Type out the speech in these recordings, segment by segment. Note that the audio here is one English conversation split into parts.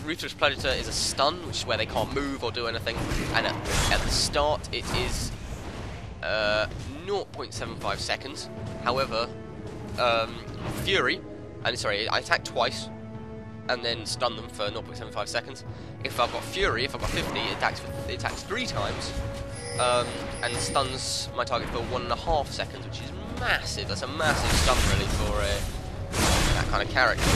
Ruthless Predator is a stun, which is where they can't move or do anything, and at the start it is 0.75 seconds. However, Fury, and sorry, I attack twice and then stun them for 0.75 seconds. If I've got Fury, if I've got 50, it attacks 3 times and stuns my target for 1.5 seconds, which is massive. That's a massive stun really for that kind of character.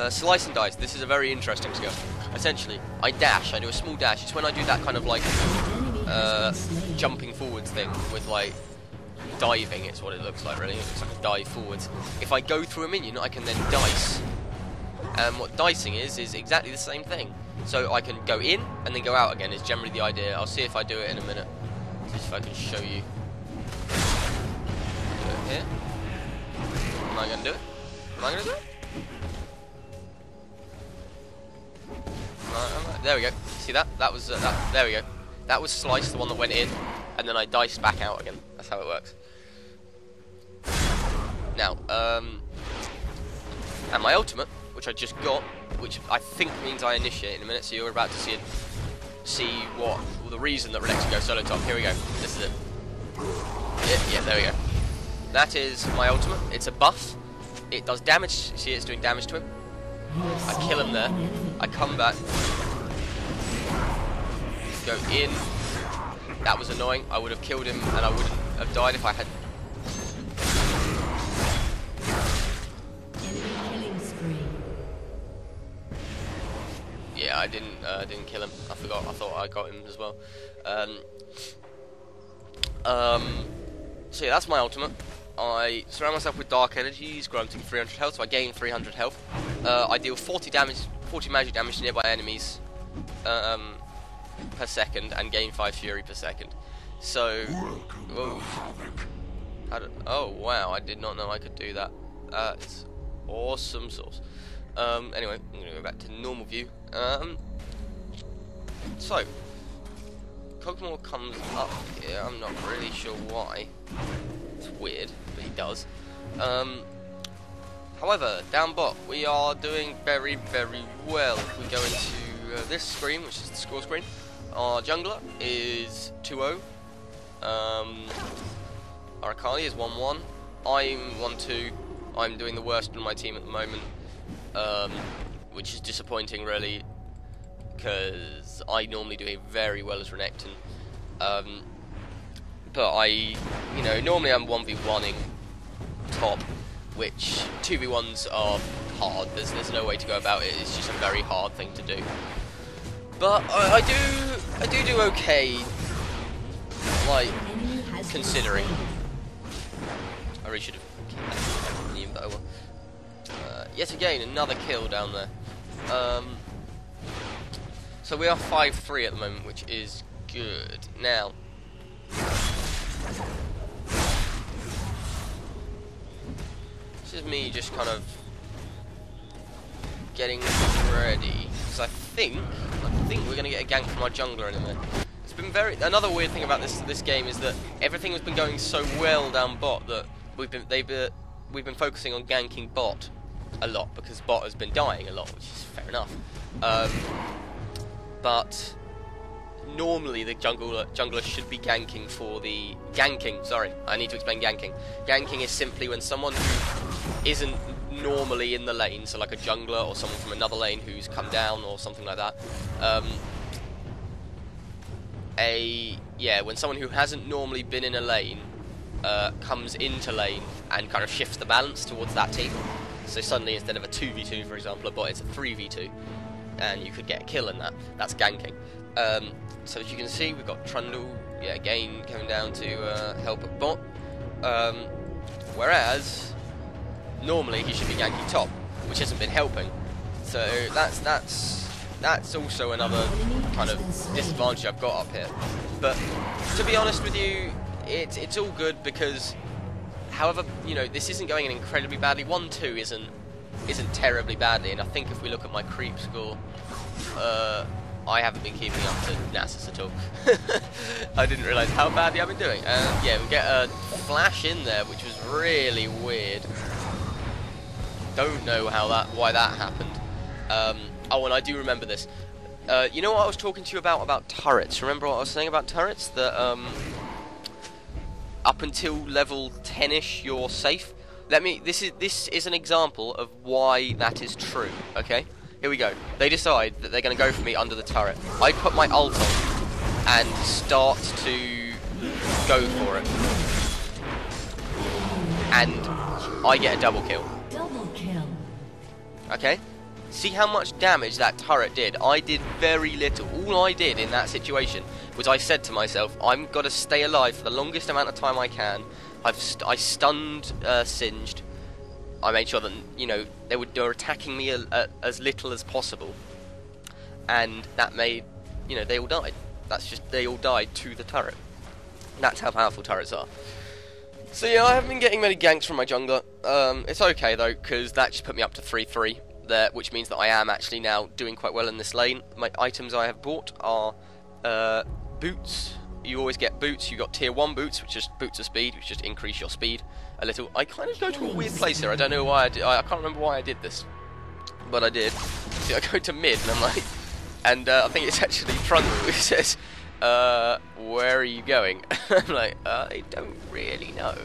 Slice and dice. This is a very interesting skill. Essentially, I dash. I do a small dash. It's when I do that kind of like jumping forwards thing with like diving. It's what it looks like really. It looks like a dive forwards. If I go through a minion, I can then dice. And what dicing is exactly the same thing. So I can go in and then go out again. Is generally the idea. I'll see if I do it in a minute. See if I can show you. Do it here. Am I going to do it? Am I going to do it? There we go. See that? That was there we go. That was Slice, the one that went in, and then I diced back out again. That's how it works. Now, and my ultimate, which I just got, which I think means I initiate in a minute. So you're about to see it. See what the reason that Renekton goes solo top. Here we go. This is it. Yeah, there we go. That is my ultimate. It's a buff. It does damage. See, it's doing damage to him. I kill him there. I come back. Go in. That was annoying. I would have killed him and I wouldn't have died if I had. Yeah, I didn't kill him. I forgot. I thought I got him as well. So yeah, that's my ultimate. I surround myself with dark energies, granting 300 health, so I gain 300 health. I deal 40 magic damage to nearby enemies per second, and gain 5 fury per second. So, oh wow, I did not know I could do that. It's awesome sauce. Anyway, I'm gonna go back to normal view. So, Pokemon comes up here. I'm not really sure why. It's weird, but he does. However, down bot, we are doing very, very well. If we go into this screen, which is the score screen, our jungler is 2-0. Our Akali is 1-1. I'm 1-2. I'm doing the worst on my team at the moment, which is disappointing, really, because I normally do very well as Renekton. But normally I'm 1v1ing top, which 2v1s are hard. There's no way to go about it. It's just a very hard thing to do. But I do okay, like, considering. I really should have killed that minion, but I will. Yet again, another kill down there. So we are 5-3 at the moment, which is good. Now, this is me just kind of getting ready, because I think we're going to get a gank from our jungler in a minute. It's been another weird thing about this game is that everything has been going so well down bot that we've been focusing on ganking bot a lot, because bot has been dying a lot, which is fair enough. But normally the jungler should be ganking for the ganking. Sorry, I need to explain ganking. Ganking is simply when someone who isn't normally in the lane, so like a jungler or someone from another lane who's come down or something like that. When someone who hasn't normally been in a lane comes into lane and kind of shifts the balance towards that team. So suddenly, instead of a 2v2, for example, a bot, it's a 3v2, and you could get a kill in that. That's ganking. So as you can see, we've got Trundle, again coming down to help at bot. Whereas normally he should be ganking top, which hasn't been helping. So that's also another kind of disadvantage I've got up here. But to be honest with you, it's all good, because however, this isn't going in incredibly badly. 1-2 isn't terribly badly, and I think if we look at my creep score, I haven't been keeping up to Nasus at all. I didn't realise how badly I've been doing. We get a flash in there, which was really weird. don't know why that happened. Oh, and I do remember this. You know what I was talking to you about turrets? Remember what I was saying about turrets? That up until level 10ish you're safe. This is an example of why that is true. Okay, here we go. They decide that they're going to go for me under the turret. I put my ult on and start to go for it, and I get a double kill. Okay, see how much damage that turret did? I did very little. All I did in that situation was I said to myself, I'm got to stay alive for the longest amount of time I can. I stunned Singed. I made sure that, you know, they were attacking me as little as possible, and that made, you know, they all died. They all died to the turret. That's how powerful turrets are. So yeah, I haven't been getting many ganks from my jungler. It's okay though, because that just put me up to 3-3 there, which means that I am actually now doing quite well in this lane. My items I have bought are boots. You always get boots. You got tier 1 boots, which just boots of speed, which just increase your speed a little. I kind of go to a weird place here. I don't know why I can't remember why I did this, but I did. See, I go to mid, and I'm like, and I think it's actually front. It says, "Where are you going?" I'm like, I don't really know.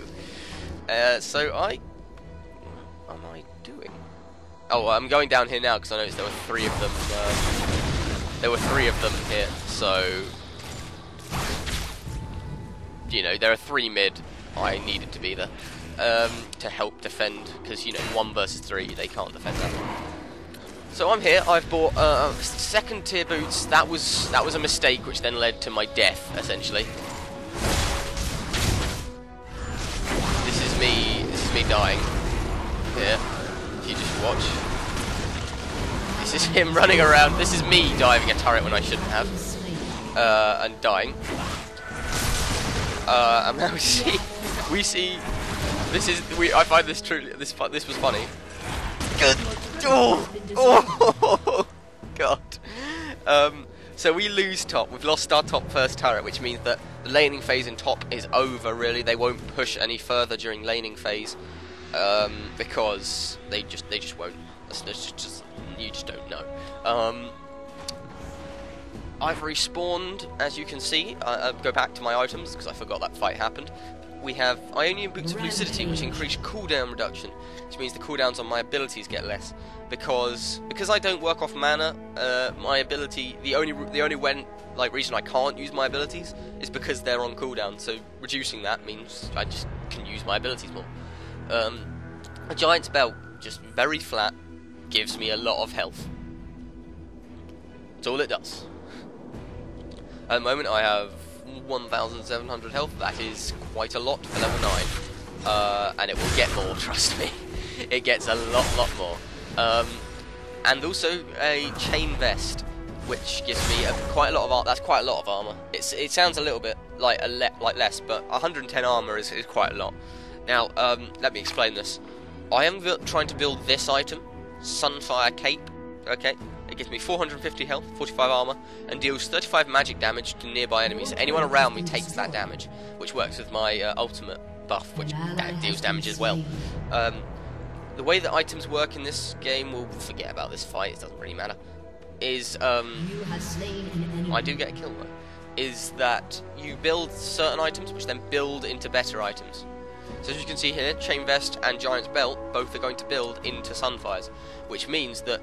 So what am I doing? Oh, I'm going down here now because I noticed there were 3 of them. There were 3 of them here, so. You know, there are 3 mid. I needed to be there to help defend, because, you know, 1 versus 3, they can't defend that. So I'm here. I've bought 2nd tier boots. That was a mistake, which then led to my death, essentially. This is me dying. Here, if you just watch. This is him running around. This is me diving a turret when I shouldn't have, and dying. And now we see. I find this truly. This was funny. Good. Oh, God. So we lose top. We've lost our top first turret, which means that the laning phase in top is over. Really, they won't push any further during laning phase because they just won't. You just don't know. I've respawned, as you can see. I'll go back to my items because I forgot that fight happened. We have Ionian Boots of Lucidity, which increase cooldown reduction, which means the cooldowns on my abilities get less. Because I don't work off mana, my ability, the only reason I can't use my abilities is because they're on cooldown. So reducing that means I just can use my abilities more. A Giant's Belt, just very flat, gives me a lot of health. That's all it does. At the moment I have 1,700 health. That is quite a lot for level 9, and it will get more, trust me. It gets a lot more. And also a chain vest, which gives me quite a lot of armor. That's quite a lot of armor. It sounds a little bit like less, but 110 armor is quite a lot. Now, let me explain this. I am trying to build this item, Sunfire Cape. Okay. It gives me 450 health, 45 armor, and deals 35 magic damage to nearby enemies. Anyone around me takes that damage, which works with my ultimate buff, which deals damage as well. The way that items work in this game, we'll forget about this fight, it doesn't really matter, is, I do get a kill though, is that you build certain items, which then build into better items. So as you can see here, Chain Vest and Giant's Belt, both are going to build into Sunfires, which means that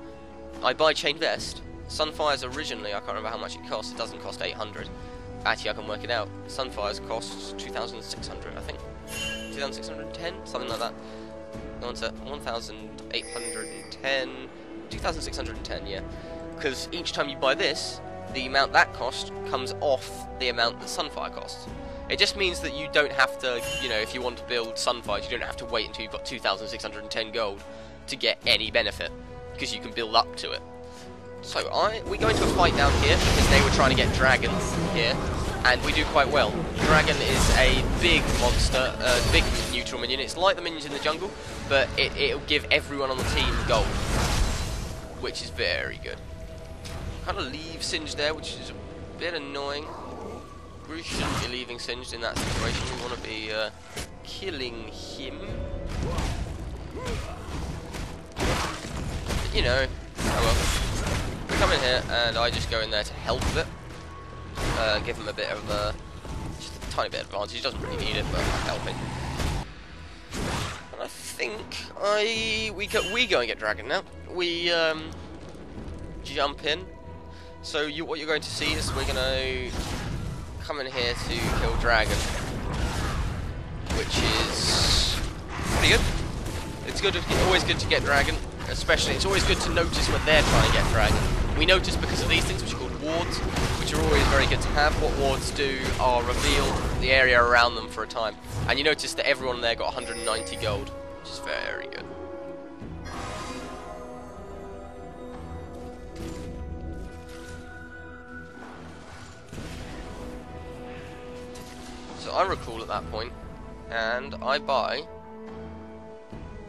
I buy Chain Vest. Sunfires originally, I can't remember how much it costs. It doesn't cost 800. Actually, I can work it out. Sunfires costs 2,600, I think. 2,610, something like that. 1,810, 2,610, yeah. Because each time you buy this, the amount that cost comes off the amount that Sunfire costs. It just means that you don't have to, you know, if you want to build Sunfires, you don't have to wait until you've got 2,610 gold to get any benefit, because you can build up to it. So we go into a fight down here because they were trying to get Dragon here, and we do quite well. Dragon is a big monster, big neutral minion. It's like the minions in the jungle, but it'll give everyone on the team gold, which is very good. Kind of leave Singed there, which is a bit annoying. We shouldn't be leaving Singed in that situation. We want to be killing him. you know, oh well. We come in here, and I just go in there to help a bit. Give him a bit of just a tiny bit of advantage. He doesn't really need it, but I'm helping. And I think we go and get Dragon now. We jump in. So what you're going to see is we're going to come in here to kill Dragon, which is pretty good. It's good. It's always good to get Dragon, especially. It's always good to notice when they're trying to get Dragon. We notice because of these things, which are called wards, which are always very good to have. What wards do are reveal the area around them for a time, and you notice that everyone there got 190 gold, which is very good. So I recall at that point, and I buy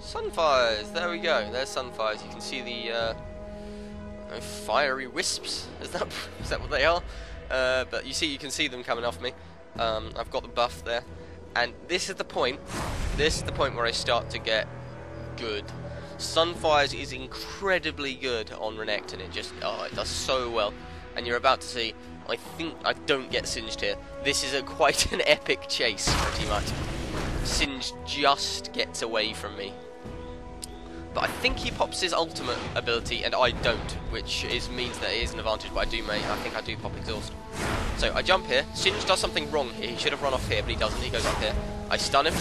Sunfires. There we go. There's Sunfires. You can see the fiery wisps. Is that what they are? But you can see them coming off me. I've got the buff there, and this is the point. This is the point where I start to get good. Sunfires is incredibly good on Renekton. It does so well, and you're about to see. I think I don't get singed here. This is quite an epic chase, pretty much. Singed just gets away from me. But I think he pops his ultimate ability, and I don't, which means that it is an advantage, but I think I do pop Exhaust. So I jump here. Singed does something wrong here. He should have run off here, but he doesn't. He goes up here. I stun him.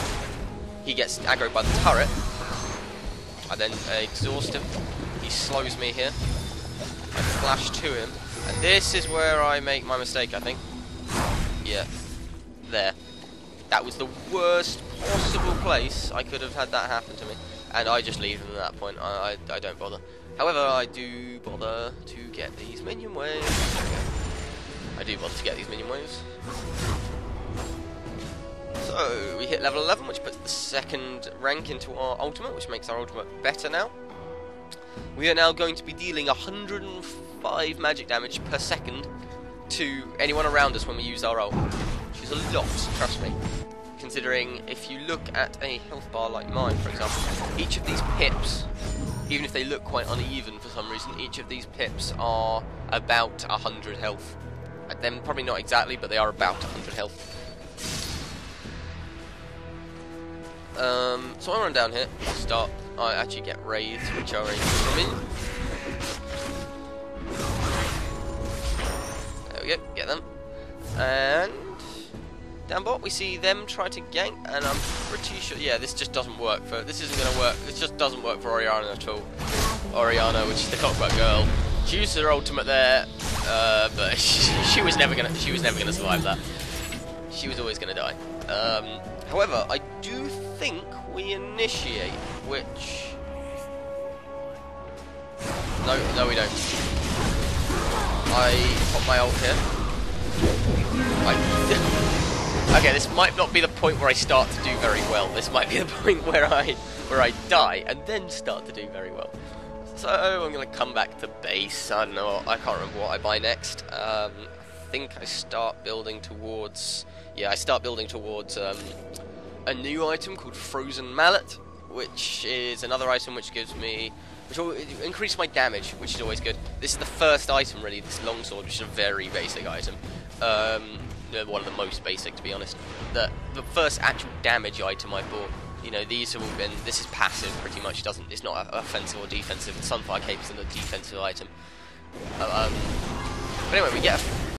He gets aggroed by the turret. I then exhaust him. He slows me here. I flash to him. And this is where I make my mistake, I think. Yeah. There. That was the worst possible place I could have had that happen to me. And I just leave him at that point. I don't bother. However, I do bother to get these minion waves. I do bother to get these minion waves. So, we hit level 11, which puts the second rank into our ultimate, which makes our ultimate better now. We are now going to be dealing 105 magic damage per second to anyone around us when we use our ult, which is a lot, trust me. Considering if you look at a health bar like mine, for example, each of these pips, even if they look quite uneven for some reason, each of these pips are about 100 health. Then probably not exactly, but they are about 100 health. So I run down here, I actually get raids, which are from in. There we go, get them. And down bot we see them try to gank, and I'm pretty sure, yeah, this just doesn't work this isn't gonna work, this just doesn't work for Orianna at all. Orianna, which is the Clockwork Girl, she used her ultimate there, but she was never gonna survive that. She was always gonna die. However, I do think we initiate, which... No we don't. I pop my ult here. Okay, this might not be the point where I start to do very well. This might be the point where I die and then start to do very well. So I'm gonna come back to base. I don't know. I can't remember what I buy next. I think I start building towards. Yeah, I start building towards a new item called Frozen Mallet, which is another item which gives me, which will increase my damage, which is always good. This is the first item, really. This longsword, which is a very basic item. One of the most basic, to be honest. The first actual damage item I bought. You know, these have all been. This is passive, pretty much. It's not offensive or defensive. The Sunfire Cape is a defensive item. But anyway, we get